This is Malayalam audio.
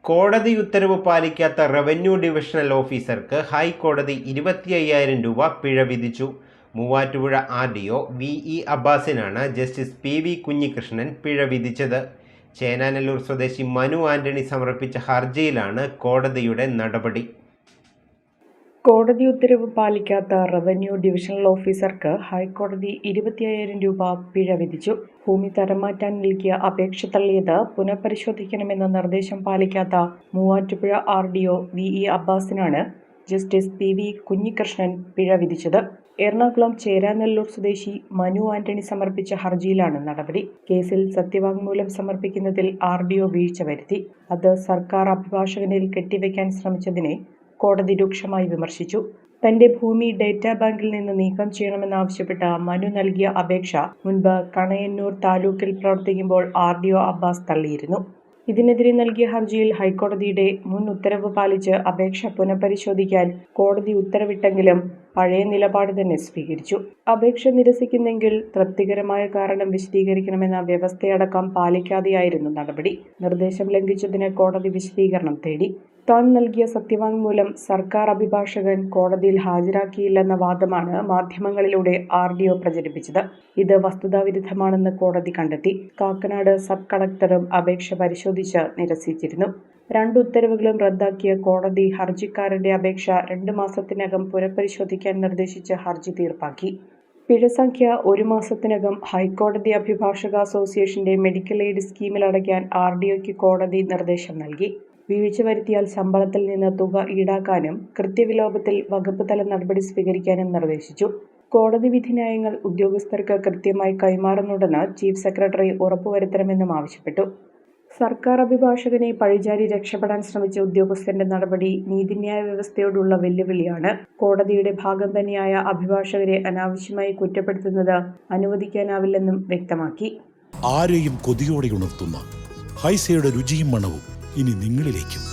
കോടതി ഉത്തരവ് പാലിക്കാത്ത റവന്യൂ ഡിവിഷണൽ ഓഫീസർക്ക് ഹൈക്കോടതി 25,000 രൂപ പിഴ വിധിച്ചു. മൂവാറ്റുപുഴ RDO VE അബ്ബാസിനാണ് ജസ്റ്റിസ് PV കുഞ്ഞികൃഷ്ണൻ പിഴ വിധിച്ചത്. ചേനാനല്ലൂർ സ്വദേശി മനു ആന്റണി സമർപ്പിച്ച ഹർജിയിലാണ് കോടതിയുടെ നടപടി. കോടതി ഉത്തരവ് പാലിക്കാത്ത റവന്യൂ ഡിവിഷണൽ ഓഫീസർക്ക് ഹൈക്കോടതി 25,000 രൂപ പിഴ വിധിച്ചു. ഭൂമി തരം മാറ്റാൻ നൽകിയ അപേക്ഷ തള്ളിയത് പുനഃപരിശോധിക്കണമെന്ന നിർദ്ദേശം പാലിക്കാത്ത മൂവാറ്റുപുഴ RDO VE അബ്ബാസിനാണ് ജസ്റ്റിസ് PV കുഞ്ഞികൃഷ്ണൻ പിഴ വിധിച്ചത്. എറണാകുളം ചേരാനെല്ലൂർ സ്വദേശി മനു ആന്റണി സമർപ്പിച്ച ഹർജിയിലാണ് നടപടി. കേസിൽ സത്യവാങ്മൂലം സമർപ്പിക്കുന്നതിൽ RDO വീഴ്ച വരുത്തി. അത് സർക്കാർ അഭിഭാഷകനിൽ കെട്ടിവെക്കാൻ ശ്രമിച്ചതിനെ കോടതി രൂക്ഷമായി വിമർശിച്ചു. തന്റെ ഭൂമി ഡേറ്റാ ബാങ്കിൽ നിന്ന് നീക്കം ചെയ്യണമെന്നാവശ്യപ്പെട്ട മനു നൽകിയ അപേക്ഷ മുൻപ് കണയന്നൂർ താലൂക്കിൽ പ്രവർത്തിക്കുമ്പോൾ RDO അബ്ബാസ് തള്ളിയിരുന്നു. ഇതിനെതിരെ നൽകിയ ഹർജിയിൽ ഹൈക്കോടതിയുടെ മുൻ ഉത്തരവ് പാലിച്ച് അപേക്ഷ പുനഃപരിശോധിക്കാൻ കോടതി ഉത്തരവിട്ടെങ്കിലും പഴയ നിലപാട് തന്നെ സ്വീകരിച്ചു. അപേക്ഷ നിരസിക്കുന്നെങ്കിൽ തൃപ്തികരമായ കാരണം വിശദീകരിക്കണമെന്ന വ്യവസ്ഥയടക്കം പാലിക്കാതെയായിരുന്നു നടപടി. നിർദ്ദേശം ലംഘിച്ചതിന് കോടതി വിശദീകരണം തേടി. താൻ നൽകിയ സത്യവാങ്മൂലം സർക്കാർ അഭിഭാഷകൻ കോടതിയിൽ ഹാജരാക്കിയില്ലെന്ന വാദമാണ് മാധ്യമങ്ങളിലൂടെ RDO പ്രചരിപ്പിച്ചത്. ഇത് വസ്തുതാവിരുദ്ധമാണെന്ന് കോടതി കണ്ടെത്തി. കാക്കനാട് സബ് കളക്ടറും അപേക്ഷ പരിശോധിച്ച് നിരസിച്ചിരുന്നു. 2 ഉത്തരവുകളും റദ്ദാക്കിയ കോടതി ഹർജിക്കാരന്റെ അപേക്ഷ 2 മാസത്തിനകം പുനഃപരിശോധിക്കാൻ നിർദ്ദേശിച്ച് ഹർജി തീർപ്പാക്കി. പിഴ സംഖ്യ 1 മാസത്തിനകം ഹൈക്കോടതി അഭിഭാഷക അസോസിയേഷന്റെ മെഡിക്കൽ എയ്ഡ് സ്കീമിൽ അടയ്ക്കാൻ RDOയ്ക്ക് കോടതി നിർദ്ദേശം നൽകി. വീഴ്ച വരുത്തിയാൽ ശമ്പളത്തിൽ നിന്ന് തുക ഈടാക്കാനും കൃത്യവിലോപത്തിൽ വകുപ്പ് തല നടപടി സ്വീകരിക്കാനും നിർദ്ദേശിച്ചു. കോടതി വിധിന്യായങ്ങൾ ഉദ്യോഗസ്ഥർക്ക് കൃത്യമായി കൈമാറുന്നുണ്ടെന്ന് ചീഫ് സെക്രട്ടറി ഉറപ്പുവരുത്തണമെന്നും ആവശ്യപ്പെട്ടു. സർക്കാർ അഭിഭാഷകനെ പഴിചാരി രക്ഷപ്പെടാൻ ശ്രമിച്ച ഉദ്യോഗസ്ഥന്റെ നടപടി നീതിന്യായ വ്യവസ്ഥയോടുള്ള വെല്ലുവിളിയാണ്. കോടതിയുടെ ഭാഗം തന്നെയായ അഭിഭാഷകരെ അനാവശ്യമായി കുറ്റപ്പെടുത്തുന്നത് അനുവദിക്കാനാവില്ലെന്നും വ്യക്തമാക്കി. ആരെയും കൊതിയോടെ ഉണർത്തുന്ന ഹൈസയുടെ രുചിയും മണവും ഇനി നിങ്ങളിലേക്കും.